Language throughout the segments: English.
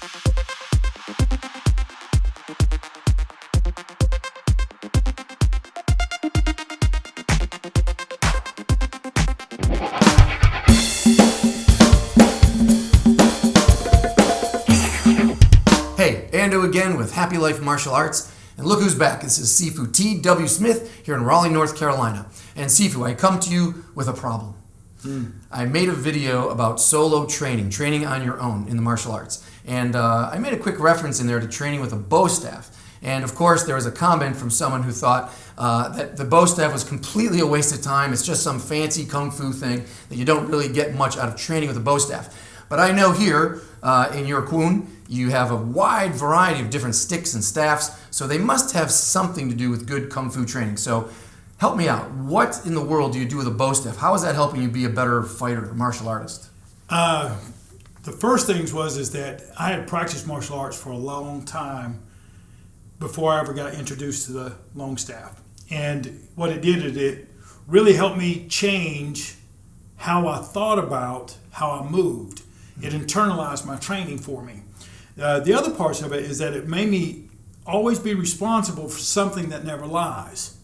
Hey, Ando again with Happy Life Martial Arts. And look who's back. This is Sifu TW Smith here in Raleigh, North Carolina. And Sifu, I come to you with a problem. I made a video about solo training on your own in the martial arts. And I made a quick reference in there to training with a bow staff. And of course, there was a comment from someone who thought that the bow staff was completely a waste of time. It's just some fancy kung fu thing that you don't really get much out of training with a bow staff. But I know here in your Kwun, you have a wide variety of different sticks and staffs, so they must have something to do with good kung fu training. So help me out. What in the world do you do with a bow staff? How is that helping you be a better fighter or martial artist? The first things is that I had practiced martial arts for a long time before I ever got introduced to the long staff. And what it did is it really helped me change how I thought about how I moved. It internalized my training for me. The other parts of it is that it made me always be responsible for something that never lies.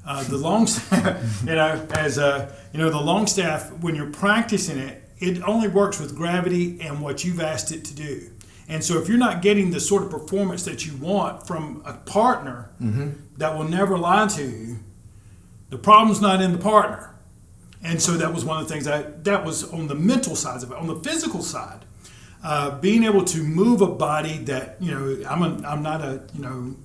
The long staff, the long staff, when you're practicing it, it only works with gravity and what you've asked it to do. And so if you're not getting the sort of performance that you want from a partner that will never lie to you, the problem's not in the partner. And so that was one of the things that was on the mental side of it. On the physical side, being able to move a body that, I'm not a,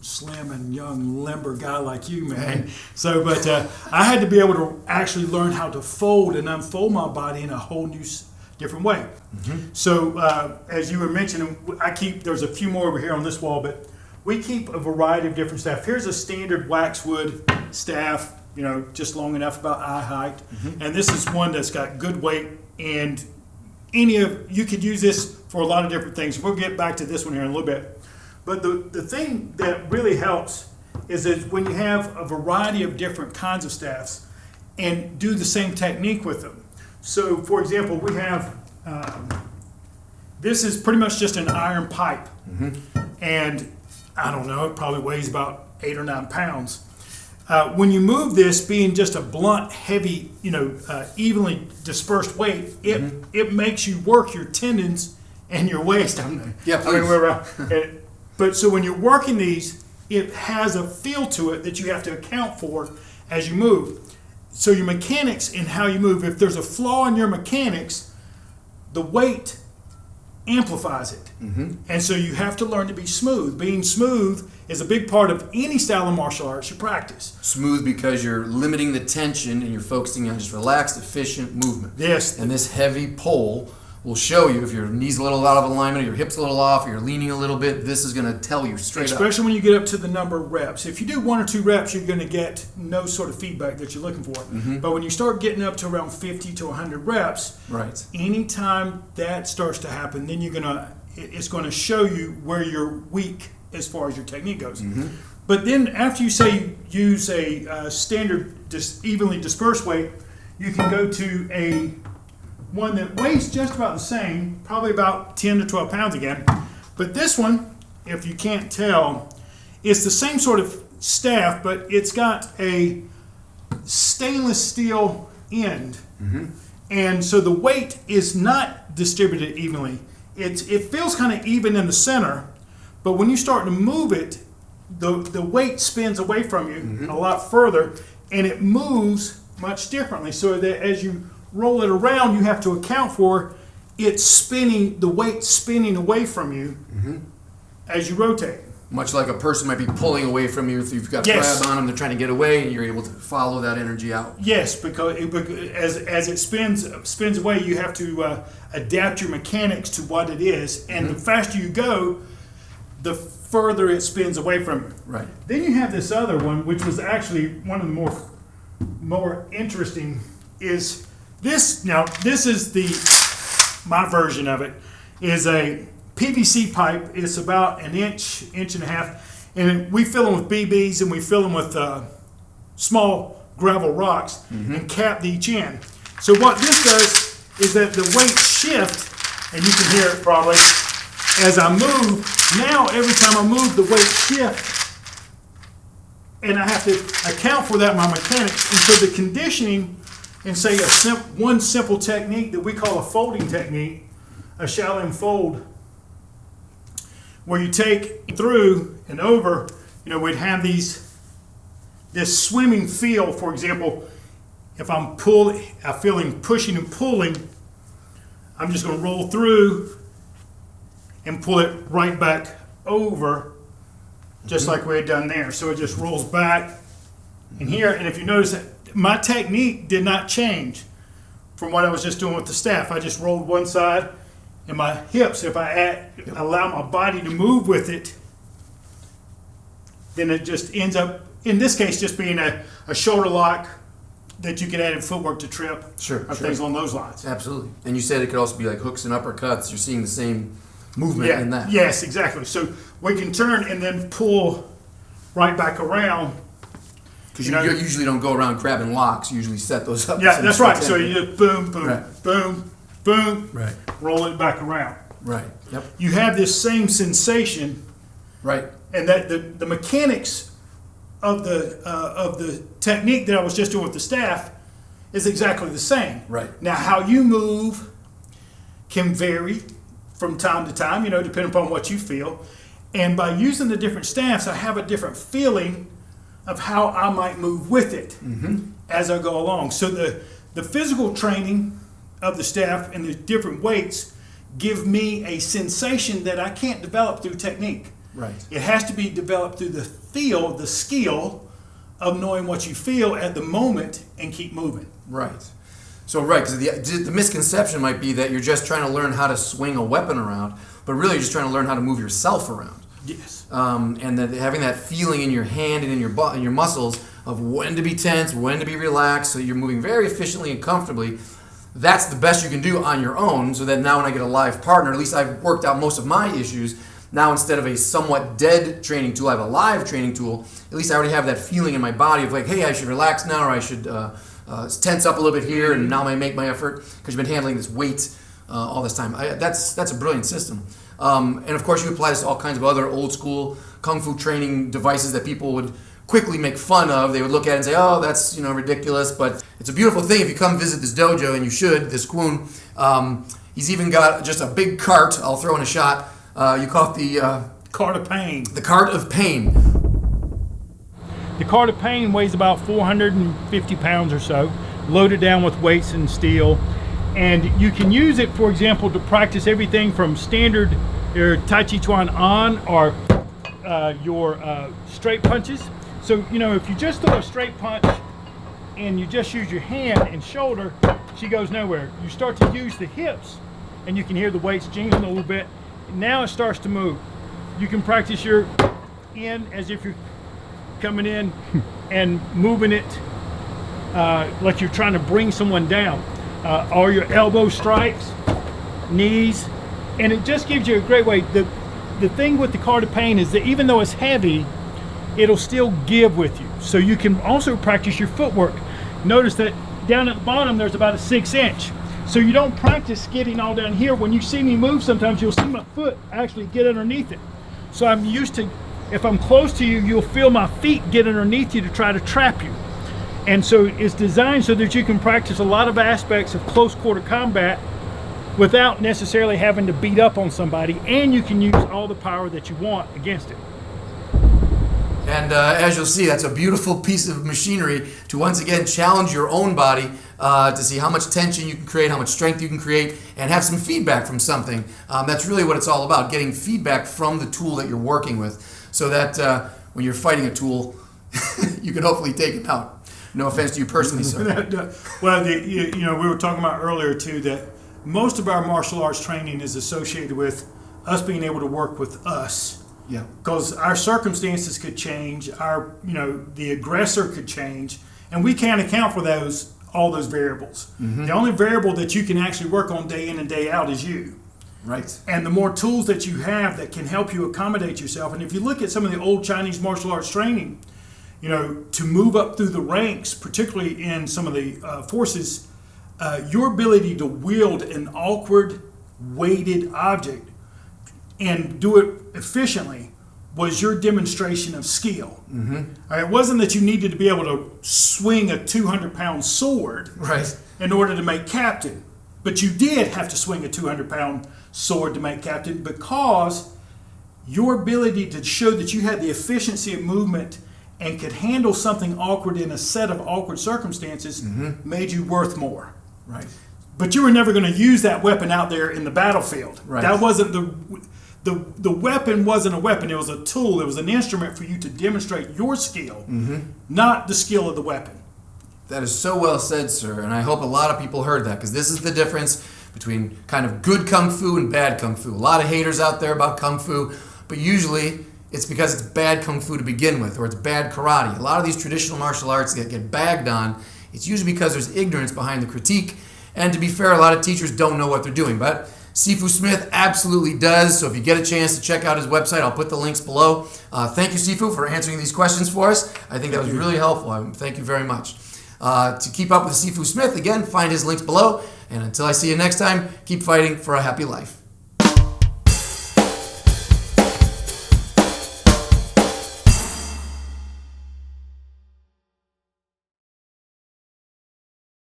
slim and young limber guy like you, man. So, but I had to be able to actually learn how to fold and unfold my body in a whole new, different way. So, as you were mentioning, there's a few more over here on this wall, but we keep a variety of different staff. Here's a standard waxwood staff, just long enough, about eye height. And this is one that's got good weight, and you could use this for a lot of different things. We'll get back to this one here in a little bit. But the thing that really helps is that when you have a variety of different kinds of staffs and do the same technique with them. So, for example, we have, this is pretty much just an iron pipe. And I don't know, it probably weighs about 8 or 9 pounds. When you move this, being just a blunt, heavy, evenly dispersed weight, it makes you work your tendons and your waist. But so when you're working these, it has a feel to it that you have to account for as you move. So your mechanics and how you move, if there's a flaw in your mechanics, the weight amplifies it. And so you have to learn to be smooth. Being smooth is a big part of any style of martial arts you practice. Smooth because you're limiting the tension and you're focusing on just relaxed, efficient movement. Yes. And this heavy pole will show you if your knee's a little out of alignment, or your hips a little off, or you're leaning a little bit. This is going to tell you straight up. Especially when you get up to the number of reps. If you do 1 or 2 reps, you're going to get no sort of feedback that you're looking for. But when you start getting up to around 50 to 100 reps, anytime that starts to happen, then it's going to show you where you're weak as far as your technique goes. But then after you say use a standard evenly dispersed weight, you can go to one that weighs just about the same, probably about 10 to 12 pounds again. But this one, if you can't tell, it's the same sort of staff, but it's got a stainless steel end. And so the weight is not distributed evenly. It feels kind of even in the center, but when you start to move it, the weight spins away from you a lot further, and it moves much differently. So that as you roll it around, you have to account for the weight spinning away from you as you rotate. Much like a person might be pulling away from you if you've got grab on them, they're trying to get away, and you're able to follow that energy out. Yes, because as it spins away, you have to adapt your mechanics to what it is, and the faster you go, the further it spins away from you. Right. Then you have this other one, which was actually one of the more interesting. Is this now? This is my version of it. Is a PVC pipe. It's about an inch and a half, and we fill them with BBs, and we fill them with small gravel rocks and cap each end. So what this does is that the weight shift, and you can hear it probably, as I move, now every time I move, the weight shifts, and I have to account for that in my mechanics. And so the conditioning, and say one simple technique that we call a folding technique, a Shaolin fold, where you take through and over, we'd have this swimming feel. For example, if I'm feeling pushing and pulling, I'm just going to roll through and pull it right back over, just like we had done there. So it just rolls back in here. And if you notice that my technique did not change from what I was just doing with the staff. I just rolled one side, and my hips, if I allow my body to move with it, then it just ends up, in this case, just being a shoulder lock that you could add in footwork to trip, things along those lines. Absolutely. And you said it could also be like hooks and uppercuts. You're seeing the same movement in that. Yes, exactly. So we can turn and then pull right back around. Because you usually don't go around grabbing locks. You usually set those up. Yeah, that's right. So you just boom, boom, boom, boom, roll it back around. Right. Yep. You have this same sensation. Right. And that the mechanics of the technique that I was just doing with the staff is exactly the same. Right. Now, how you move can vary from time to time, depending upon what you feel. And by using the different staffs, I have a different feeling of how I might move with it as I go along. So the physical training of the staff and the different weights give me a sensation that I can't develop through technique. Right. It has to be developed through the feel, the skill of knowing what you feel at the moment and keep moving. Right. So, because the misconception might be that you're just trying to learn how to swing a weapon around, but really you're just trying to learn how to move yourself around. Yes. And that having that feeling in your hand and in your butt and your muscles of when to be tense, when to be relaxed, so you're moving very efficiently and comfortably. That's the best you can do on your own, so that now when I get a live partner, at least I've worked out most of my issues. Now instead of a somewhat dead training tool, I have a live training tool. At least I already have that feeling in my body of like, hey, I should relax now, or I should tense up a little bit here, and now I make my effort because you've been handling this weight all this time. That's a brilliant system. And of course, you apply this to all kinds of other old school kung fu training devices that people would quickly make fun of. They would look at it and say, oh, that's ridiculous. But it's a beautiful thing if you come visit this dojo, and you should, this Kwun. He's even got just a big cart. I'll throw in a shot. You call it the... Cart of Pain. The Cart of Pain. The Cart of Pain weighs about 450 pounds or so, loaded down with weights and steel. And you can use it, for example, to practice everything from standard Tai Chi Chuan An or your straight punches. So, if you just throw a straight punch and you just use your hand and shoulder, she goes nowhere. You start to use the hips, and you can hear the weights jingling a little bit. Now it starts to move. You can practice your in as if you're coming in and moving it like you're trying to bring someone down. Or your elbow strikes, knees, and it just gives you a great way. The thing with the Cart of Pain is that even though it's heavy, it'll still give with you. So you can also practice your footwork. Notice that down at the bottom there's about a 6-inch. So you don't practice getting all down here. When you see me move, sometimes you'll see my foot actually get underneath it. So I'm used to, if I'm close to you, you'll feel my feet get underneath you to try to trap you. And so it's designed so that you can practice a lot of aspects of close quarter combat without necessarily having to beat up on somebody, and you can use all the power that you want against it. And as you'll see, that's a beautiful piece of machinery to once again challenge your own body to see how much tension you can create, how much strength you can create, and have some feedback from something. That's really what it's all about, getting feedback from the tool that you're working with, so that when you're fighting a tool, you can hopefully take it out. No offense to you personally, sir. Well, we were talking about earlier, too, that most of our martial arts training is associated with us being able to work with us. Yeah. Because our circumstances could change, the aggressor could change, and we can't account for all those variables. Mm-hmm. The only variable that you can actually work on day in and day out is you. Right. And the more tools that you have that can help you accommodate yourself, and if you look at some of the old Chinese martial arts training, to move up through the ranks, particularly in some of the forces, your ability to wield an awkward, weighted object and do it efficiently was your demonstration of skill. It wasn't that you needed to be able to swing a 200-pound sword in order to make captain, but you did have to swing a 200-pound sword to make captain, because your ability to show that you had the efficiency of movement and could handle something awkward in a set of awkward circumstances made you worth more. But you were never going to use that weapon out there in the battlefield. That wasn't the weapon wasn't a weapon. It was a tool. It was an instrument for you to demonstrate your skill, not the skill of the weapon. That is so well said, sir, and I hope a lot of people heard that, because this is the difference between kind of good Kung Fu and bad Kung Fu. A lot of haters out there about Kung Fu, but usually it's because it's bad Kung Fu to begin with, or it's bad karate. A lot of these traditional martial arts that get bagged on, it's usually because there's ignorance behind the critique, and to be fair, a lot of teachers don't know what they're doing, but Sifu Smith absolutely does, so if you get a chance to check out his website, I'll put the links below. Thank you, Sifu, for answering these questions for us. I think that was really helpful. Thank you very much. To keep up with Sifu Smith, again, find his links below. And until I see you next time, keep fighting for a happy life.